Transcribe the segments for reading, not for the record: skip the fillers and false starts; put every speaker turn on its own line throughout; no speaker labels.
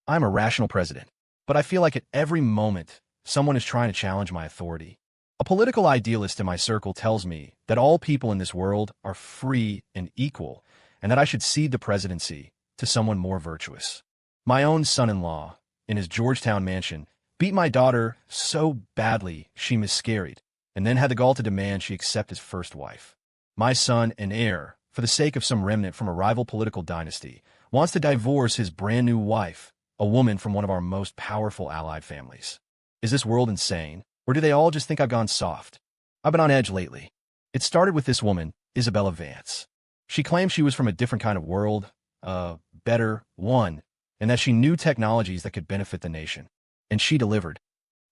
I'm a rational president, but I feel like at every moment, someone is trying to challenge my authority. A political idealist in my circle tells me that all people in this world are free and equal, and that I should cede the presidency to someone more virtuous. My own son-in-law, in his Georgetown mansion, beat my daughter so badly she miscarried, and then had the gall to demand she accept his first wife. My son, an heir, for the sake of some remnant from a rival political dynasty, wants to divorce his brand-new wife, a woman from one of our most powerful allied families. Is this world insane, or do they all just think I've gone soft? I've been on edge lately. It started with this woman, Isabella Vance. She claimed she was from a different kind of world, a better one, and that she knew technologies that could benefit the nation. And she delivered.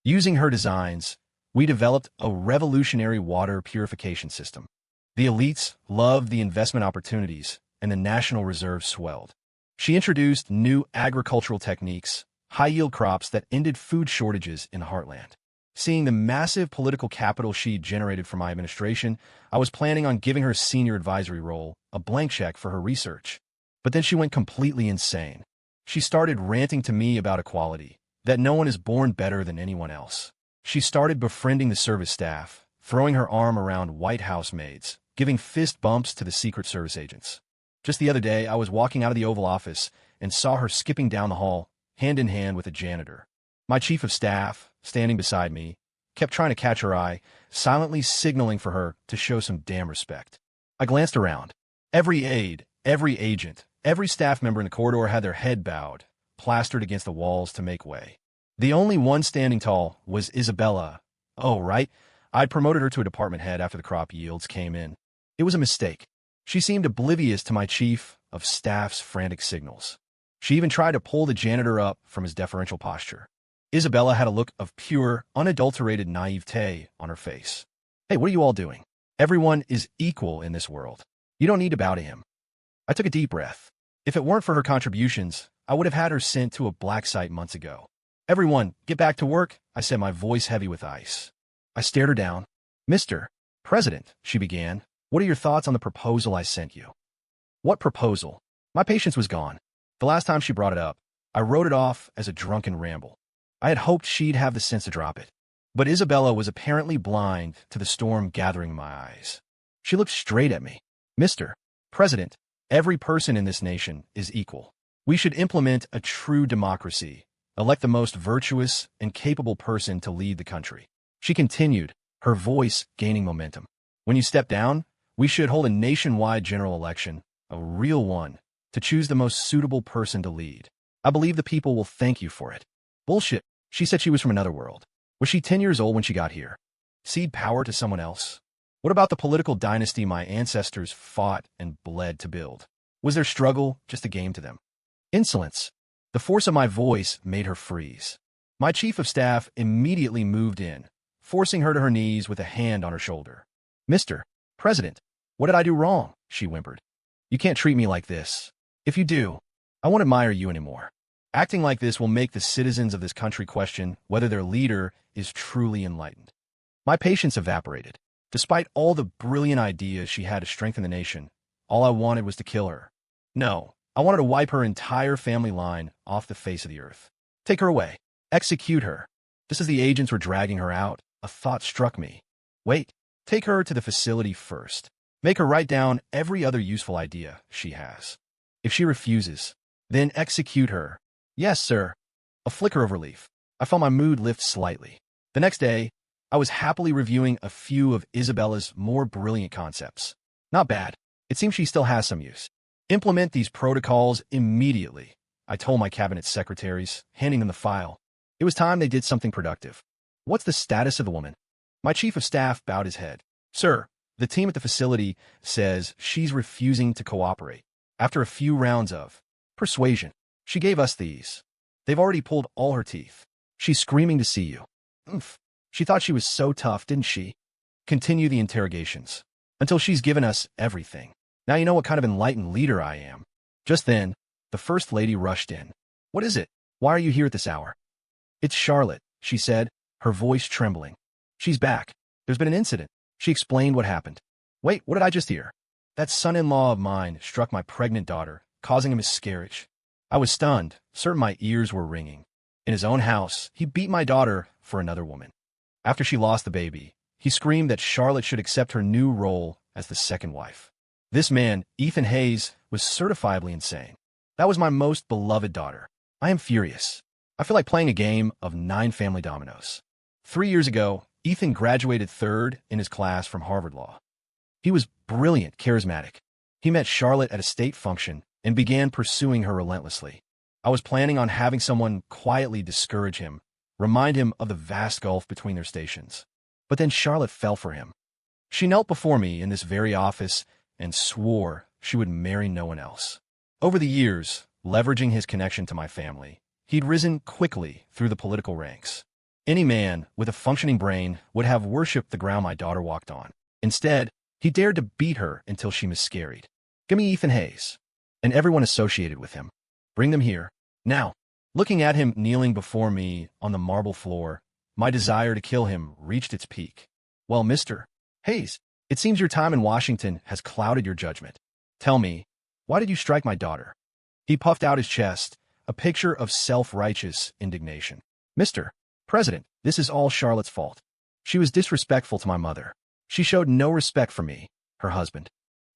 Using her designs, we developed a revolutionary water purification system. The elites loved the investment opportunities, and the national reserves swelled. She introduced new agricultural techniques, high-yield crops that ended food shortages in the heartland. Seeing the massive political capital she generated for my administration, I was planning on giving her senior advisory role, a blank check for her research. But then she went completely insane. She started ranting to me about equality, that no one is born better than anyone else. She started befriending the service staff, throwing her arm around White House maids, giving fist bumps to the Secret Service agents. Just the other day, I was walking out of the Oval Office and saw her skipping down the hall, hand in hand with a janitor. My chief of staff, standing beside me, kept trying to catch her eye, silently signaling for her to show some damn respect. I glanced around. Every aide, every agent, every staff member in the corridor had their head bowed, plastered against the walls to make way. The only one standing tall was Isabella. Oh, right. I'd promoted her to a department head after the crop yields came in. It was a mistake. She seemed oblivious to my chief of staff's frantic signals. She even tried to pull the janitor up from his deferential posture. Isabella had a look of pure, unadulterated naivete on her face. Hey, what are you all doing? Everyone is equal in this world. You don't need to bow to him. I took a deep breath. If it weren't for her contributions, I would have had her sent to a black site months ago. Everyone, get back to work, I said, my voice heavy with ice. I stared her down. Mr. President, she began, what are your thoughts on the proposal I sent you? What proposal? My patience was gone. The last time she brought it up, I wrote it off as a drunken ramble. I had hoped she'd have the sense to drop it. But Isabella was apparently blind to the storm gathering in my eyes. She looked straight at me. Mr. President, every person in this nation is equal. We should implement a true democracy, elect the most virtuous and capable person to lead the country. She continued, her voice gaining momentum. When you step down, we should hold a nationwide general election, a real one, to choose the most suitable person to lead. I believe the people will thank you for it. Bullshit. She said she was from another world. Was she 10 years old when she got here? Cede power to someone else? What about the political dynasty my ancestors fought and bled to build? Was their struggle just a game to them? Insolence. The force of my voice made her freeze. My chief of staff immediately moved in, forcing her to her knees with a hand on her shoulder. Mr. President, what did I do wrong? She whimpered. You can't treat me like this. If you do, I won't admire you anymore. Acting like this will make the citizens of this country question whether their leader is truly enlightened. My patience evaporated. Despite all the brilliant ideas she had to strengthen the nation, all I wanted was to kill her. No, I wanted to wipe her entire family line off the face of the earth. Take her away. Execute her. Just as the agents were dragging her out, a thought struck me. Wait, take her to the facility first. Make her write down every other useful idea she has. If she refuses, then execute her. Yes, sir. A flicker of relief. I felt my mood lift slightly. The next day, I was happily reviewing a few of Isabella's more brilliant concepts. Not bad. It seems she still has some use. Implement these protocols immediately, I told my cabinet secretaries, handing them the file. It was time they did something productive. What's the status of the woman? My chief of staff bowed his head. Sir, the team at the facility says she's refusing to cooperate. After a few rounds of persuasion, she gave us these. They've already pulled all her teeth. She's screaming to see you. Oomph. She thought she was so tough, didn't she? Continue the interrogations. Until she's given us everything. Now you know what kind of enlightened leader I am. Just then, the First Lady rushed in. What is it? Why are you here at this hour? It's Charlotte, she said, her voice trembling. She's back. There's been an incident. She explained what happened. Wait, what did I just hear? That son-in-law of mine struck my pregnant daughter, causing a miscarriage. I was stunned, certain my ears were ringing. In his own house, he beat my daughter for another woman. After she lost the baby, he screamed that Charlotte should accept her new role as the second wife. This man, Ethan Hayes, was certifiably insane. That was my most beloved daughter. I am furious. I feel like playing a game of 9 family dominoes. 3 years ago, Ethan graduated third in his class from Harvard Law. He was brilliant, charismatic. He met Charlotte at a state function and began pursuing her relentlessly. I was planning on having someone quietly discourage him, remind him of the vast gulf between their stations. But then Charlotte fell for him. She knelt before me in this very office and swore she would marry no one else. Over the years, leveraging his connection to my family, he'd risen quickly through the political ranks. Any man with a functioning brain would have worshipped the ground my daughter walked on. Instead, he dared to beat her until she miscarried. Give me Ethan Hayes, and everyone associated with him. Bring them here, now. Looking at him kneeling before me on the marble floor, my desire to kill him reached its peak. Well, Mr. Hayes, it seems your time in Washington has clouded your judgment. Tell me, why did you strike my daughter? He puffed out his chest, a picture of self-righteous indignation. Mr. President, this is all Charlotte's fault. She was disrespectful to my mother. She showed no respect for me, her husband.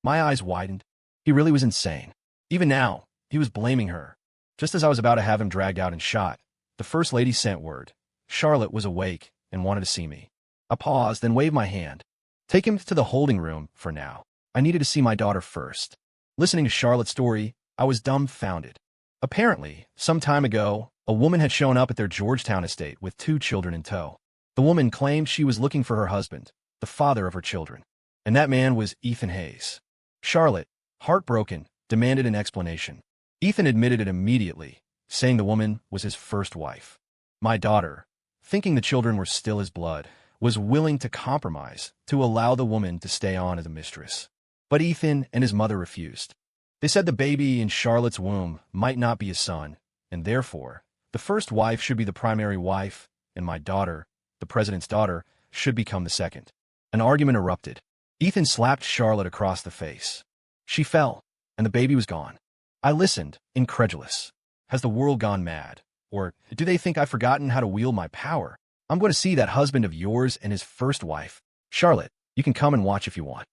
My eyes widened. He really was insane. Even now, he was blaming her. Just as I was about to have him dragged out and shot, the First Lady sent word. Charlotte was awake and wanted to see me. I paused, then waved my hand. Take him to the holding room for now. I needed to see my daughter first. Listening to Charlotte's story, I was dumbfounded. Apparently, some time ago, a woman had shown up at their Georgetown estate with 2 children in tow. The woman claimed she was looking for her husband, the father of her children. And that man was Ethan Hayes. Charlotte, heartbroken, demanded an explanation. Ethan admitted it immediately, saying the woman was his first wife. My daughter, thinking the children were still his blood, was willing to compromise to allow the woman to stay on as a mistress. But Ethan and his mother refused. They said the baby in Charlotte's womb might not be his son, and therefore, the first wife should be the primary wife, and my daughter, the president's daughter, should become the second. An argument erupted. Ethan slapped Charlotte across the face. She fell, and the baby was gone. I listened, incredulous. Has the world gone mad? Or do they think I've forgotten how to wield my power? I'm going to see that husband of yours and his first wife. Charlotte, you can come and watch if you want.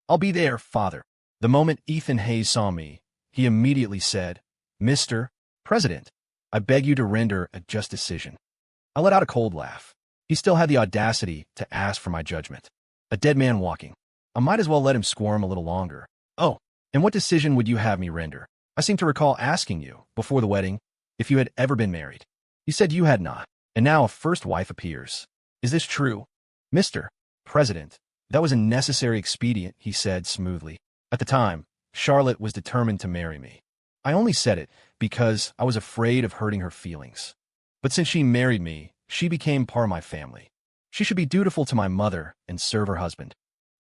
I'll be there, father. The moment Ethan Hayes saw me, he immediately said, Mr. President, I beg you to render a just decision. I let out a cold laugh. He still had the audacity to ask for my judgment. A dead man walking. I might as well let him squirm a little longer. Oh, and what decision would you have me render? I seem to recall asking you, before the wedding, if you had ever been married. You said you had not, and now a first wife appears. Is this true? Mr. President, that was a necessary expedient, he said smoothly. At the time, Charlotte was determined to marry me. I only said it because I was afraid of hurting her feelings. But since she married me, she became part of my family. She should be dutiful to my mother and serve her husband.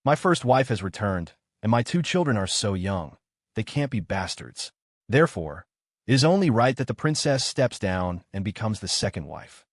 My first wife has returned, and my 2 children are so young. They can't be bastards. Therefore, it is only right that the princess steps down and becomes the second wife.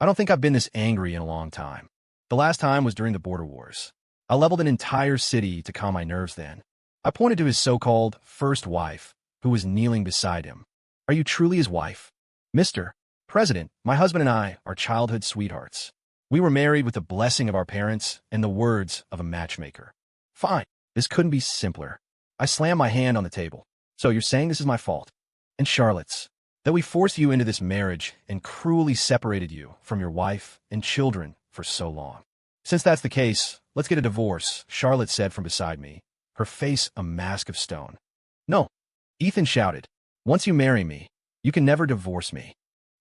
I don't think I've been this angry in a long time. The last time was during the border wars. I leveled an entire city to calm my nerves then. I pointed to his so-called first wife, who was kneeling beside him. Are you truly his wife? Mr. President, my husband and I are childhood sweethearts. We were married with the blessing of our parents and the words of a matchmaker. Fine. This couldn't be simpler. I slammed my hand on the table. So you're saying this is my fault? And Charlotte's? That we forced you into this marriage and cruelly separated you from your wife and children for so long. Since that's the case, let's get a divorce, Charlotte said from beside me, her face a mask of stone. No, Ethan shouted. Once you marry me, you can never divorce me.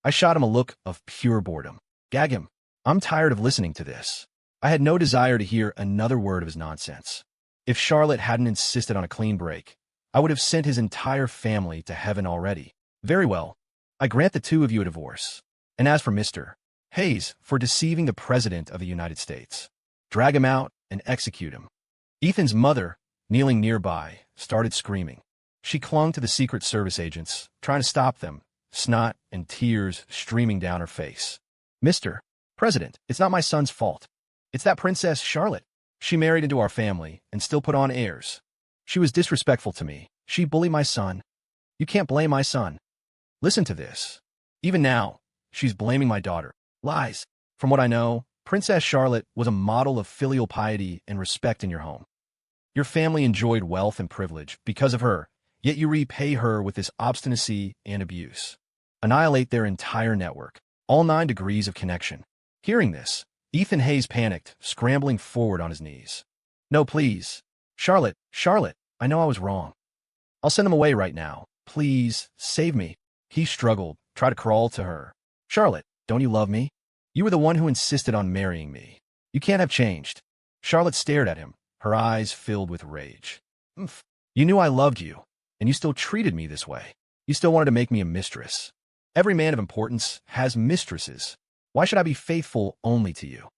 I shot him a look of pure boredom. Gag him. I'm tired of listening to this. I had no desire to hear another word of his nonsense. If Charlotte hadn't insisted on a clean break, I would have sent his entire family to heaven already. Very well. I grant the 2 of you a divorce. And as for Mr. Hayes, for deceiving the President of the United States, drag him out and execute him. Ethan's mother, kneeling nearby, started screaming. She clung to the Secret Service agents, trying to stop them, snot and tears streaming down her face. Mr. President, it's not my son's fault. It's that Princess Charlotte. She married into our family and still put on airs. She was disrespectful to me. She bullied my son. You can't blame my son. Listen to this. Even now, she's blaming my daughter. Lies. From what I know, Princess Charlotte was a model of filial piety and respect in your home. Your family enjoyed wealth and privilege because of her, yet you repay her with this obstinacy and abuse. Annihilate their entire network, all 9 degrees of connection. Hearing this, Ethan Hayes panicked, scrambling forward on his knees. No, please. Charlotte, I know I was wrong. I'll send them away right now. Please, save me. He struggled, tried to crawl to her. Charlotte, don't you love me? You were the one who insisted on marrying me. You can't have changed. Charlotte stared at him, her eyes filled with rage. You knew I loved you, and you still treated me this way. You still wanted to make me a mistress. Every man of importance has mistresses. Why should I be faithful only to you?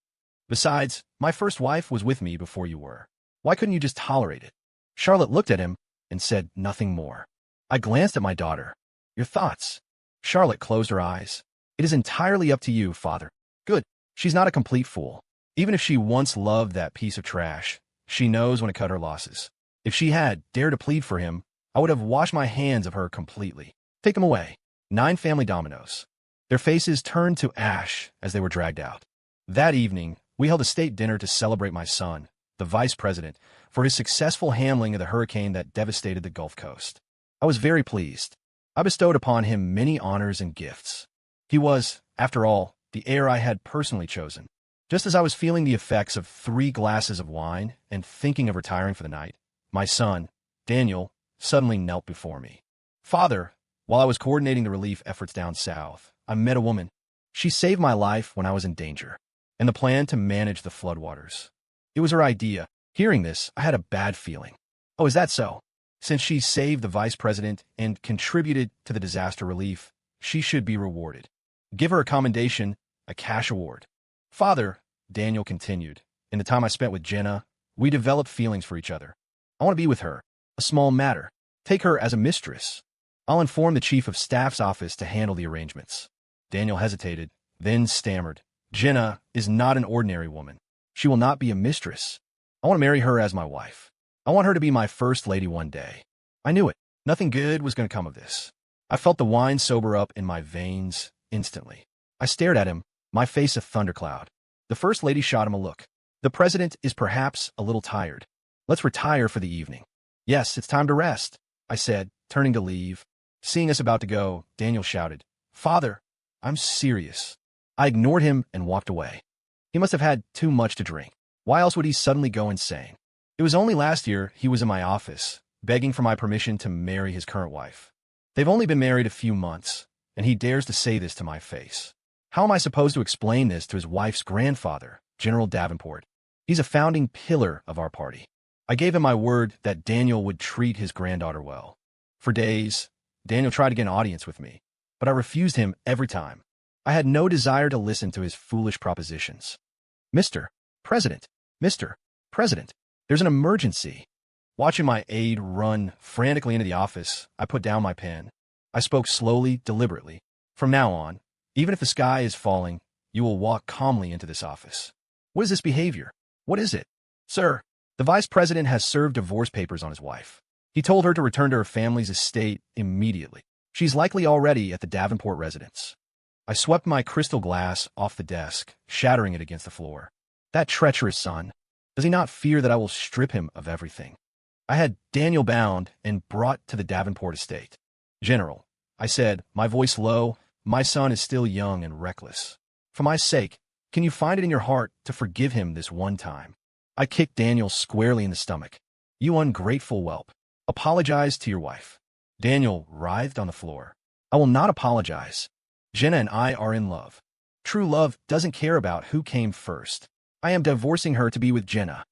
Besides, my first wife was with me before you were. Why couldn't you just tolerate it? Charlotte looked at him and said nothing more. I glanced at my daughter. Your thoughts? Charlotte closed her eyes. It is entirely up to you, father. Good. She's not a complete fool. Even if she once loved that piece of trash, she knows when to cut her losses. If she had dared to plead for him, I would have washed my hands of her completely. Take him away. 9 family dominoes. Their faces turned to ash as they were dragged out. That evening, we held a state dinner to celebrate my son, the vice president, for his successful handling of the hurricane that devastated the Gulf Coast. I was very pleased. I bestowed upon him many honors and gifts. He was, after all, the heir I had personally chosen. Just as I was feeling the effects of 3 glasses of wine and thinking of retiring for the night, my son, Daniel, suddenly knelt before me. Father, while I was coordinating the relief efforts down south, I met a woman. She saved my life when I was in danger, and the plan to manage the floodwaters. It was her idea. Hearing this, I had a bad feeling. Oh, is that so? Since she saved the vice president and contributed to the disaster relief, she should be rewarded. Give her a commendation, a cash award. Father, Daniel continued, in the time I spent with Jenna, we developed feelings for each other. I want to be with her. A small matter. Take her as a mistress. I'll inform the chief of staff's office to handle the arrangements. Daniel hesitated, then stammered. Jenna is not an ordinary woman. She will not be a mistress. I want to marry her as my wife. I want her to be my first lady one day. I knew it. Nothing good was going to come of this. I felt the wine sober up in my veins instantly. I stared at him, my face a thundercloud. The first lady shot him a look. The president is perhaps a little tired. Let's retire for the evening. Yes, it's time to rest, I said, turning to leave. Seeing us about to go, Daniel shouted, Father, I'm serious. I ignored him and walked away. He must have had too much to drink. Why else would he suddenly go insane? It was only last year he was in my office, begging for my permission to marry his current wife. They've only been married a few months, and he dares to say this to my face. How am I supposed to explain this to his wife's grandfather, General Davenport? He's a founding pillar of our party. I gave him my word that Daniel would treat his granddaughter well. For days, Daniel tried to get an audience with me, but I refused him every time. I had no desire to listen to his foolish propositions. Mr. President, there's an emergency. Watching my aide run frantically into the office, I put down my pen. I spoke slowly, deliberately. From now on, even if the sky is falling, you will walk calmly into this office. What is this behavior? What is it? Sir, the vice president has served divorce papers on his wife. He told her to return to her family's estate immediately. She's likely already at the Davenport residence. I swept my crystal glass off the desk, shattering it against the floor. That treacherous son. Does he not fear that I will strip him of everything? I had Daniel bound and brought to the Davenport estate. General, I said, my voice low, my son is still young and reckless. For my sake, can you find it in your heart to forgive him this one time? I kicked Daniel squarely in the stomach. You ungrateful whelp. Apologize to your wife. Daniel writhed on the floor. I will not apologize. Jenna and I are in love. True love doesn't care about who came first. I am divorcing her to be with Jenna.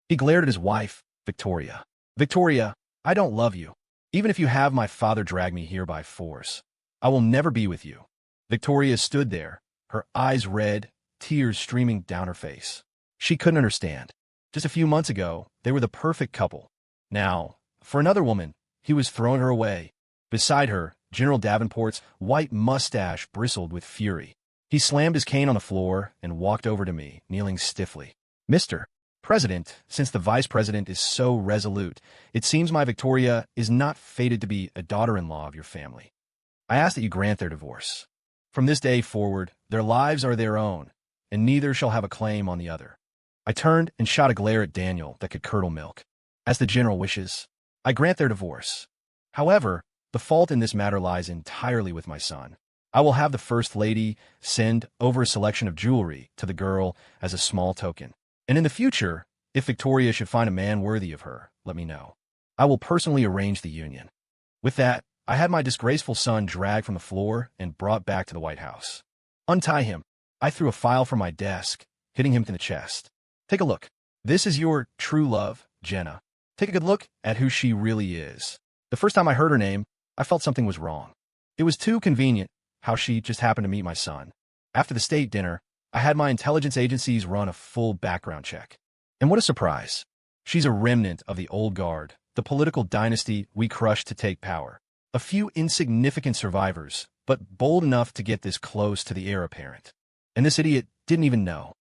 He glared at his wife, Victoria. Victoria, I don't love you. Even if you have my father drag me here by force, I will never be with you. Victoria stood there, her eyes red, tears streaming down her face. She couldn't understand. Just a few months ago, they were the perfect couple. Now, for another woman, he was throwing her away. Beside her, General Davenport's white mustache bristled with fury. He slammed his cane on the floor and walked over to me, kneeling stiffly. Mr. President, since the vice president is so resolute, it seems my Victoria is not fated to be a daughter-in-law of your family. I ask that you grant their divorce. From this day forward, their lives are their own, and neither shall have a claim on the other. I turned and shot a glare at Daniel that could curdle milk. As the general wishes, I grant their divorce. However, the fault in this matter lies entirely with my son. I will have the First Lady send over a selection of jewelry to the girl as a small token. And in the future, if Victoria should find a man worthy of her, let me know. I will personally arrange the union. With that, I had my disgraceful son dragged from the floor and brought back to the White House. Untie him. I threw a file from my desk, hitting him in the chest. Take a look. This is your true love, Jenna. Take a good look at who she really is. The first time I heard her name, I felt something was wrong. It was too convenient how she just happened to meet my son. After the state dinner, I had my intelligence agencies run a full background check. And what a surprise. She's a remnant of the old guard, the political dynasty we crushed to take power. A few insignificant survivors, but bold enough to get this close to the heir apparent. And this idiot didn't even know.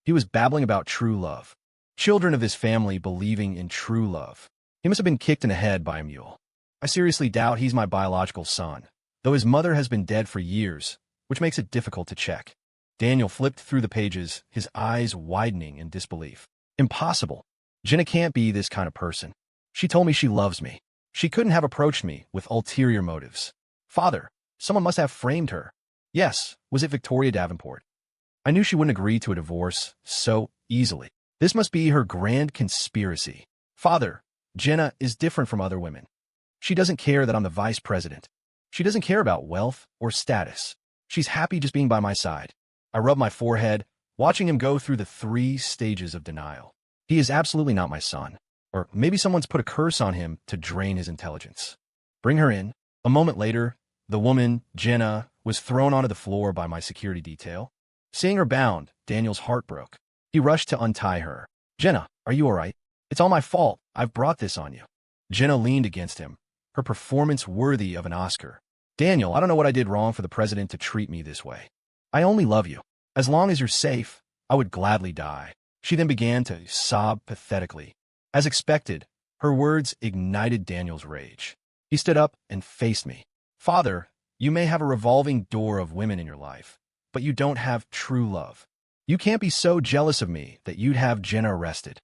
He was babbling about true love. Children of this family believing in true love. He must have been kicked in the head by a mule. I seriously doubt he's my biological son, though his mother has been dead for years, which makes it difficult to check. Daniel flipped through the pages, his eyes widening in disbelief. Impossible. Jenna can't be this kind of person. She told me she loves me. She couldn't have approached me with ulterior motives. Father, someone must have framed her. Yes, was it Victoria Davenport? I knew she wouldn't agree to a divorce so easily. This must be her grand conspiracy. Father, Jenna is different from other women. She doesn't care that I'm the vice president. She doesn't care about wealth or status. She's happy just being by my side. I rubbed my forehead, watching him go through the 3 stages of denial. He is absolutely not my son. Or maybe someone's put a curse on him to drain his intelligence. Bring her in. A moment later, the woman, Jenna, was thrown onto the floor by my security detail. Seeing her bound, Daniel's heart broke. He rushed to untie her. Jenna, are you all right? It's all my fault. I've brought this on you. Jenna leaned against him, her performance worthy of an Oscar. Daniel, I don't know what I did wrong for the president to treat me this way. I only love you. As long as you're safe, I would gladly die. She then began to sob pathetically. As expected, her words ignited Daniel's rage. He stood up and faced me. Father, you may have a revolving door of women in your life, but you don't have true love. You can't be so jealous of me that you'd have Jenna arrested.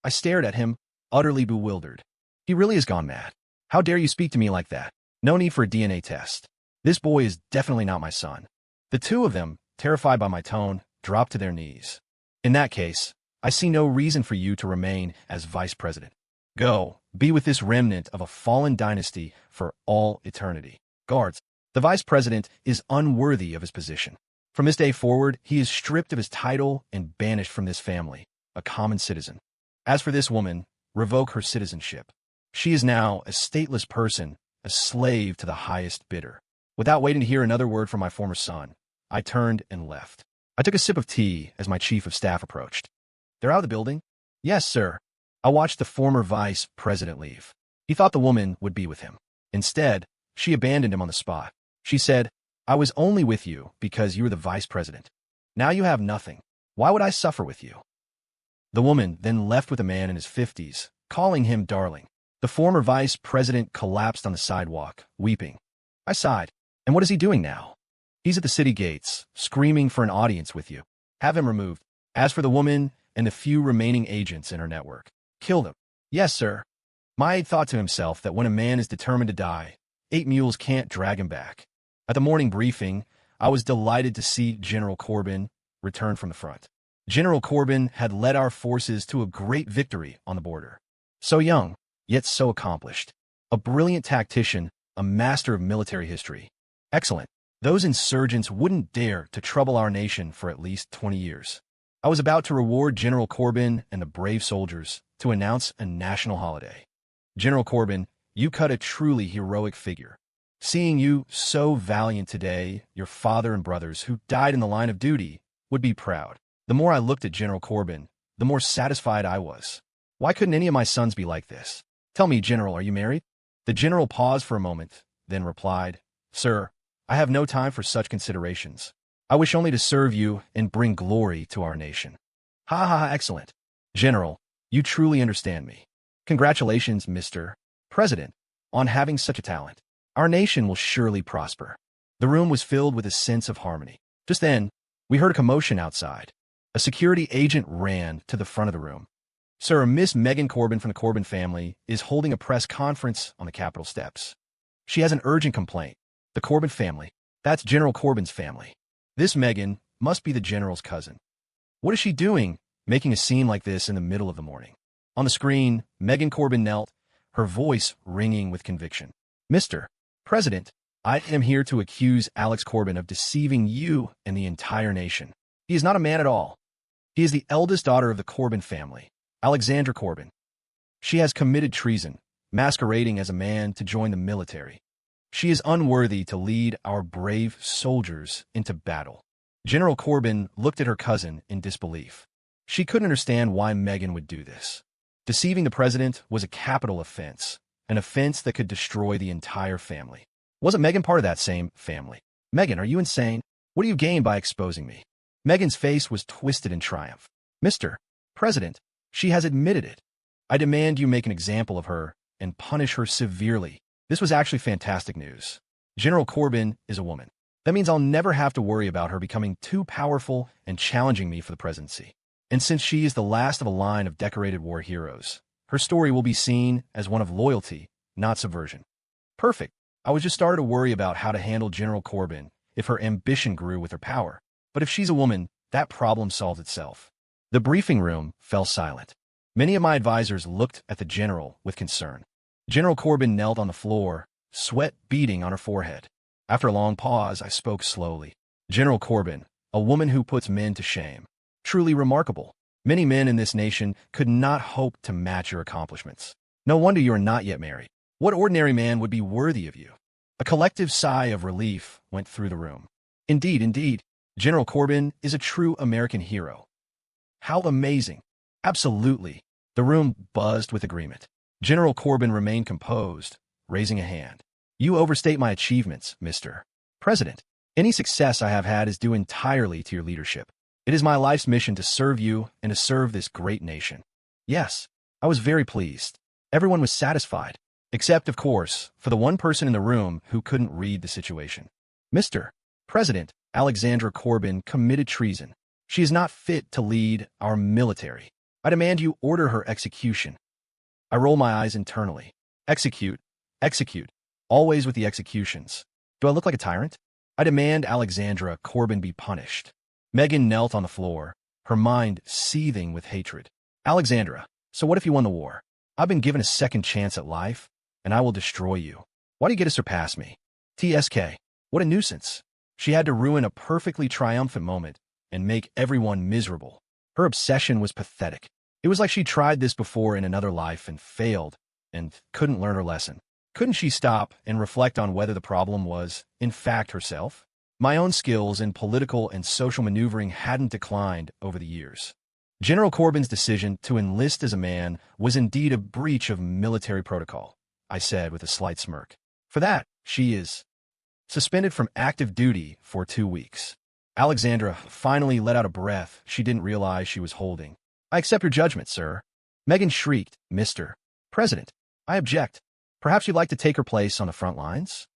I stared at him, utterly bewildered. He really has gone mad. How dare you speak to me like that? No need for a DNA test. This boy is definitely not my son. The two of them, terrified by my tone, dropped to their knees. In that case, I see no reason for you to remain as vice president. Go, be with this remnant of a fallen dynasty for all eternity. Guards, the vice president is unworthy of his position. From this day forward, he is stripped of his title and banished from this family, a common citizen. As for this woman, revoke her citizenship. She is now a stateless person, a slave to the highest bidder. Without waiting to hear another word from my former son, I turned and left. I took a sip of tea as my chief of staff approached. They're out of the building? Yes, sir. I watched the former vice president leave. He thought the woman would be with him. Instead, she abandoned him on the spot. She said, I was only with you because you were the vice president. Now you have nothing. Why would I suffer with you? The woman then left with a man in his 50s, calling him darling. The former vice president collapsed on the sidewalk, weeping. I sighed. And what is he doing now? He's at the city gates, screaming for an audience with you. Have him removed. As for the woman and the few remaining agents in her network, kill them. Yes, sir. Maid thought to himself that when a man is determined to die, 8 mules can't drag him back. At the morning briefing, I was delighted to see General Corbin return from the front. General Corbin had led our forces to a great victory on the border. So young, yet so accomplished. A brilliant tactician, a master of military history. Excellent. Those insurgents wouldn't dare to trouble our nation for at least 20 years. I was about to reward General Corbin and the brave soldiers to announce a national holiday. General Corbin, you cut a truly heroic figure. Seeing you so valiant today, your father and brothers who died in the line of duty would be proud. The more I looked at General Corbin, the more satisfied I was. Why couldn't any of my sons be like this? Tell me, General, are you married? The general paused for a moment, then replied, Sir, I have no time for such considerations. I wish only to serve you and bring glory to our nation. Ha ha ha, excellent. General, you truly understand me. Congratulations, Mr. President, on having such a talent. Our nation will surely prosper. The room was filled with a sense of harmony. Just then, we heard a commotion outside. A security agent ran to the front of the room. Sir, Miss Megan Corbin from the Corbin family is holding a press conference on the Capitol steps. She has an urgent complaint. The Corbin family. That's General Corbin's family. This Megan must be the general's cousin. What is she doing, making a scene like this in the middle of the morning? On the screen, Megan Corbin knelt, her voice ringing with conviction. Mr. President, I am here to accuse Alex Corbin of deceiving you and the entire nation. He is not a man at all. He is the eldest daughter of the Corbin family, Alexandra Corbin. She has committed treason, masquerading as a man to join the military. She is unworthy to lead our brave soldiers into battle. General Corbin looked at her cousin in disbelief. She couldn't understand why Megan would do this. Deceiving the president was a capital offense, an offense that could destroy the entire family. Wasn't Megan part of that same family? Megan, are you insane? What do you gain by exposing me? Megan's face was twisted in triumph. Mr. President, she has admitted it. I demand you make an example of her and punish her severely. This was actually fantastic news. General Corbin is a woman. That means I'll never have to worry about her becoming too powerful and challenging me for the presidency. And since she is the last of a line of decorated war heroes, her story will be seen as one of loyalty, not subversion. Perfect. I was just starting to worry about how to handle General Corbin if her ambition grew with her power. But if she's a woman, that problem solves itself. The briefing room fell silent. Many of my advisors looked at the general with concern. General Corbin knelt on the floor, sweat beading on her forehead. After a long pause, I spoke slowly. General Corbin, a woman who puts men to shame. Truly remarkable. Many men in this nation could not hope to match your accomplishments. No wonder you are not yet married. What ordinary man would be worthy of you? A collective sigh of relief went through the room. Indeed, indeed, General Corbin is a true American hero. How amazing. Absolutely. The room buzzed with agreement. General Corbin remained composed, raising a hand. You overstate my achievements, Mr. President. Any success I have had is due entirely to your leadership. It is my life's mission to serve you and to serve this great nation. Yes, I was very pleased. Everyone was satisfied, except, of course, for the one person in the room who couldn't read the situation. Mr. President, Alexandra Corbin committed treason. She is not fit to lead our military. I demand you order her execution. I roll my eyes internally. Execute, execute, always with the executions. Do I look like a tyrant? I demand Alexandra Corbin be punished. Megan knelt on the floor, her mind seething with hatred. Alexandra, so what if you won the war? I've been given a second chance at life, and I will destroy you. Why do you get to surpass me? TSK, what a nuisance. She had to ruin a perfectly triumphant moment and make everyone miserable. Her obsession was pathetic. It was like she tried this before in another life and failed, and couldn't learn her lesson. Couldn't she stop and reflect on whether the problem was, in fact, herself? My own skills in political and social maneuvering hadn't declined over the years. General Corbin's decision to enlist as a man was indeed a breach of military protocol, I said with a slight smirk. For that, she is suspended from active duty for 2 weeks. Alexandra finally let out a breath she didn't realize she was holding. I accept your judgment, sir. Megan shrieked, Mr. President, I object. Perhaps you'd like to take her place on the front lines?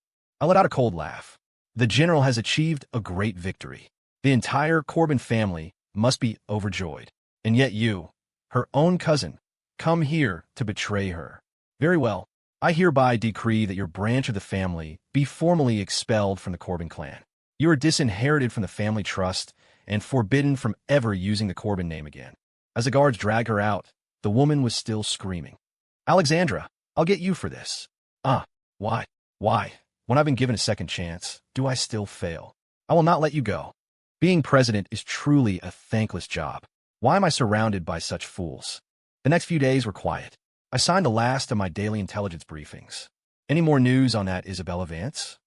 I let out a cold laugh. The general has achieved a great victory. The entire Corbin family must be overjoyed. And yet you, her own cousin, come here to betray her. Very well. I hereby decree that your branch of the family be formally expelled from the Corbin clan. You are disinherited from the family trust and forbidden from ever using the Corbin name again. As the guards dragged her out, the woman was still screaming. Alexandra, I'll get you for this. Why? When I've been given a second chance, do I still fail? I will not let you go. Being president is truly a thankless job. Why am I surrounded by such fools? The next few days were quiet. I signed the last of my daily intelligence briefings. Any more news on that Isabella Vance?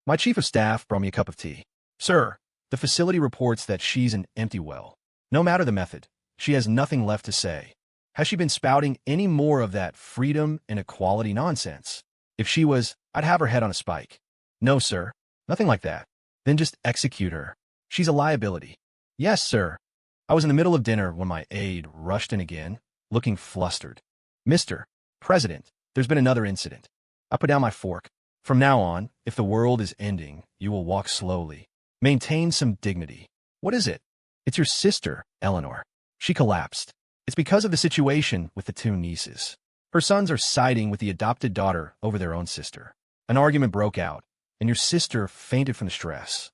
My chief of staff brought me a cup of tea. Sir, the facility reports that she's an empty well. No matter the method, she has nothing left to say. Has she been spouting any more of that freedom and equality nonsense? If she was, I'd have her head on a spike. No, sir. Nothing like that. Then just execute her. She's a liability. Yes, sir. I was in the middle of dinner when my aide rushed in again, looking flustered. Mr. President, there's been another incident. I put down my fork. From now on, if the world is ending, you will walk slowly. Maintain some dignity. What is it? It's your sister, Eleanor. She collapsed. It's because of the situation with the two nieces. Her sons are siding with the adopted daughter over their own sister. An argument broke out, and your sister fainted from the stress.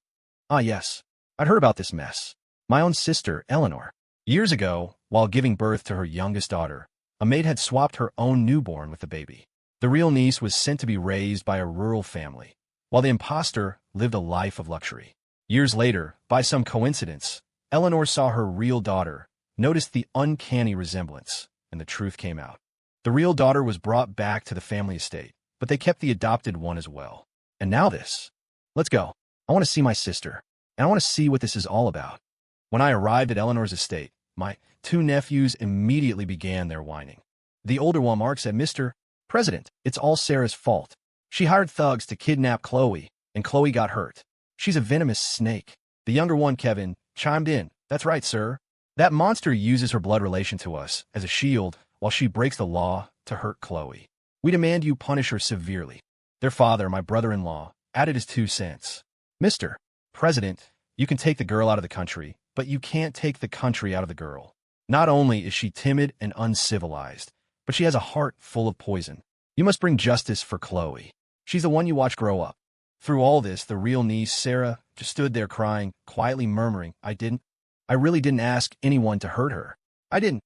Ah, yes. I'd heard about this mess. My own sister, Eleanor. Years ago, while giving birth to her youngest daughter, a maid had swapped her own newborn with the baby. The real niece was sent to be raised by a rural family, while the imposter lived a life of luxury. Years later, by some coincidence, Eleanor saw her real daughter, noticed the uncanny resemblance, and the truth came out. The real daughter was brought back to the family estate, but they kept the adopted one as well. And now this. Let's go. I want to see my sister, and I want to see what this is all about. When I arrived at Eleanor's estate, my two nephews immediately began their whining. The older one, Mark, said, "Mr. President, it's all Sarah's fault. She hired thugs to kidnap Chloe, and Chloe got hurt. She's a venomous snake." The younger one, Kevin, chimed in, "That's right, sir. That monster uses her blood relation to us as a shield while she breaks the law to hurt Chloe. We demand you punish her severely." Their father, my brother-in-law, added his 2 cents. "Mr. President, you can take the girl out of the country, but you can't take the country out of the girl. Not only is she timid and uncivilized, but she has a heart full of poison. You must bring justice for Chloe. She's the one you watch grow up." Through all this, the real niece, Sarah, just stood there crying, quietly murmuring, I really didn't ask anyone to hurt her. I didn't."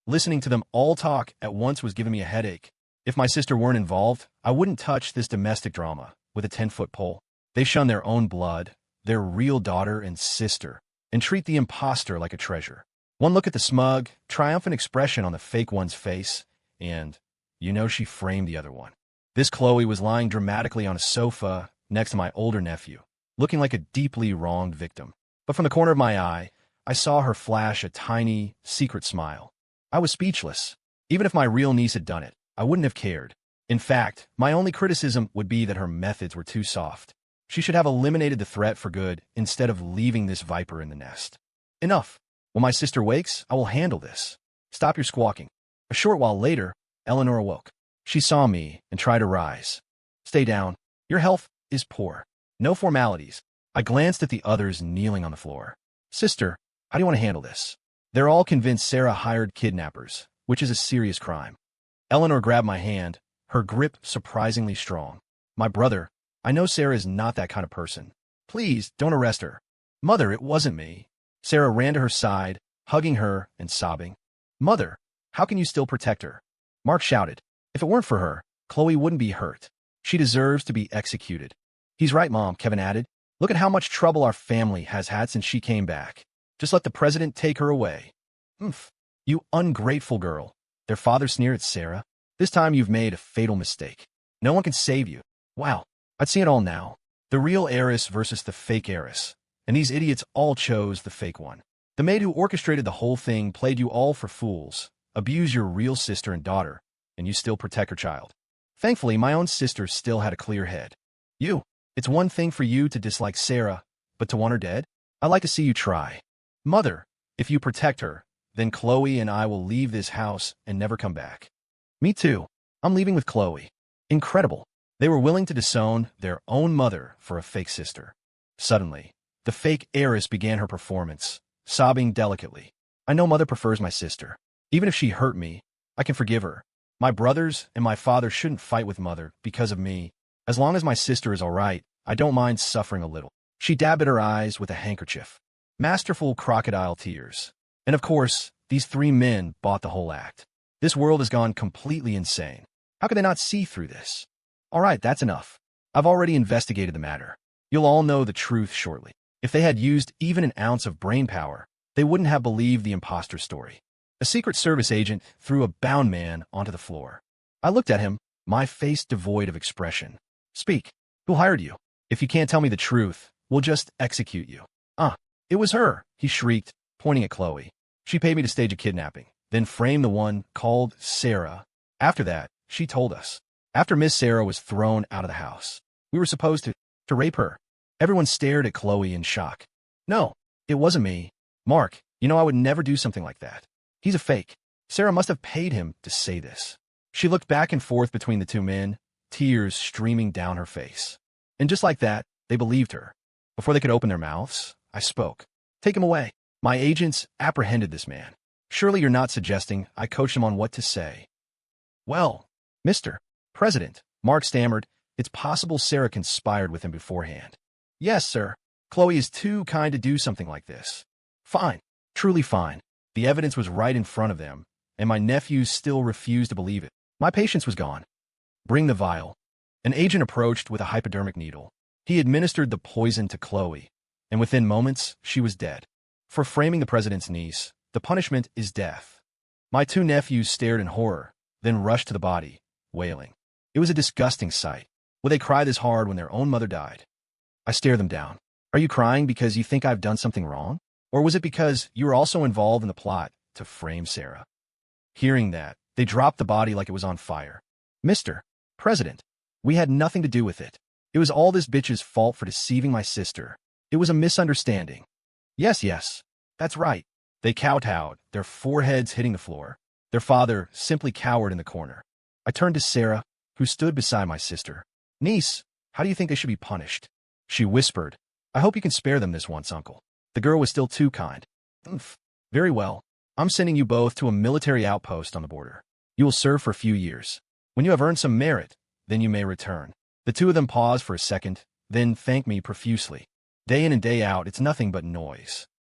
Listening to them all talk at once was giving me a headache. If my sister weren't involved, I wouldn't touch this domestic drama with a 10-foot pole. They shun their own blood, their real daughter and sister, and treat the imposter like a treasure. One look at the smug, triumphant expression on the fake one's face, and you know she framed the other one. This Chloe was lying dramatically on a sofa next to my older nephew, looking like a deeply wronged victim. But from the corner of my eye, I saw her flash a tiny, secret smile. I was speechless. Even if my real niece had done it, I wouldn't have cared. In fact, my only criticism would be that her methods were too soft. She should have eliminated the threat for good instead of leaving this viper in the nest. Enough. When my sister wakes, I will handle this. Stop your squawking. A short while later, Eleanor awoke. She saw me and tried to rise. "Stay down. Your health is poor. No formalities." I glanced at the others kneeling on the floor. "Sister, how do you want to handle this?" They're all convinced Sarah hired kidnappers, which is a serious crime. Eleanor grabbed my hand, her grip surprisingly strong. "My brother, I know Sarah is not that kind of person. Please, don't arrest her." "Mother, it wasn't me." Sarah ran to her side, hugging her and sobbing. "Mother, how can you still protect her?" Mark shouted. "If it weren't for her, Chloe wouldn't be hurt. She deserves to be executed." "He's right, Mom," Kevin added. "Look at how much trouble our family has had since she came back. Just let the president take her away." "Oomph, you ungrateful girl." Their father sneered at Sarah. "This time you've made a fatal mistake. No one can save you." Wow, I'd see it all now. The real heiress versus the fake heiress. And these idiots all chose the fake one. The maid who orchestrated the whole thing played you all for fools, abused your real sister and daughter, and you still protect her child. Thankfully, my own sister still had a clear head. It's one thing for you to dislike Sarah, but to want her dead? I'd like to see you try. Mother, if you protect her, then Chloe and I will leave this house and never come back. Me too. I'm leaving with Chloe. Incredible. They were willing to disown their own mother for a fake sister. Suddenly, the fake heiress began her performance, sobbing delicately. "I know Mother prefers my sister. Even if she hurt me, I can forgive her. My brothers and my father shouldn't fight with Mother because of me. As long as my sister is all right, I don't mind suffering a little." She dabbed at her eyes with a handkerchief. Masterful crocodile tears. And of course, these 3 men bought the whole act. This world has gone completely insane. How could they not see through this? All right, that's enough. I've already investigated the matter. You'll all know the truth shortly. If they had used even an ounce of brain power, they wouldn't have believed the imposter story. A Secret Service agent threw a bound man onto the floor. I looked at him, my face devoid of expression. "Speak. Who hired you? If you can't tell me the truth, we'll just execute you." It was her," he shrieked, pointing at Chloe. "She paid me to stage a kidnapping, then frame the one called Sarah. After that, she told us. After Miss Sarah was thrown out of the house, we were supposed to rape her." Everyone stared at Chloe in shock. "No, it wasn't me. Mark, you know I would never do something like that. He's a fake. Sarah must have paid him to say this." She looked back and forth between the 2 men, tears streaming down her face. And just like that, they believed her. Before they could open their mouths, I spoke. Take him away. My agents apprehended this man. Surely you're not suggesting I coach him on what to say. Well, Mr. President, Mark stammered, it's possible Sarah conspired with him beforehand. Yes, sir. Chloe is too kind to do something like this. Fine. Truly fine. The evidence was right in front of them, and my nephews still refused to believe it. My patience was gone. Bring the vial. An agent approached with a hypodermic needle. He administered the poison to Chloe, and within moments, she was dead. For framing the president's niece, the punishment is death. My two nephews stared in horror, then rushed to the body, wailing. It was a disgusting sight. Would they cry this hard when their own mother died? I stared them down. Are you crying because you think I've done something wrong? Or was it because you were also involved in the plot to frame Sarah? Hearing that, they dropped the body like it was on fire. Mr. President, we had nothing to do with it. It was all this bitch's fault for deceiving my sister. It was a misunderstanding. Yes, that's right. They kowtowed, their foreheads hitting the floor. Their father simply cowered in the corner. I turned to Sarah, who stood beside my sister. Niece, how do you think they should be punished? She whispered. I hope you can spare them this once, uncle. The girl was still too kind. Very well. I'm sending you both to a military outpost on the border. You will serve for a few years. When you have earned some merit, then you may return. The two of them paused for a second, then thanked me profusely. Day in and day out, it's nothing but noise.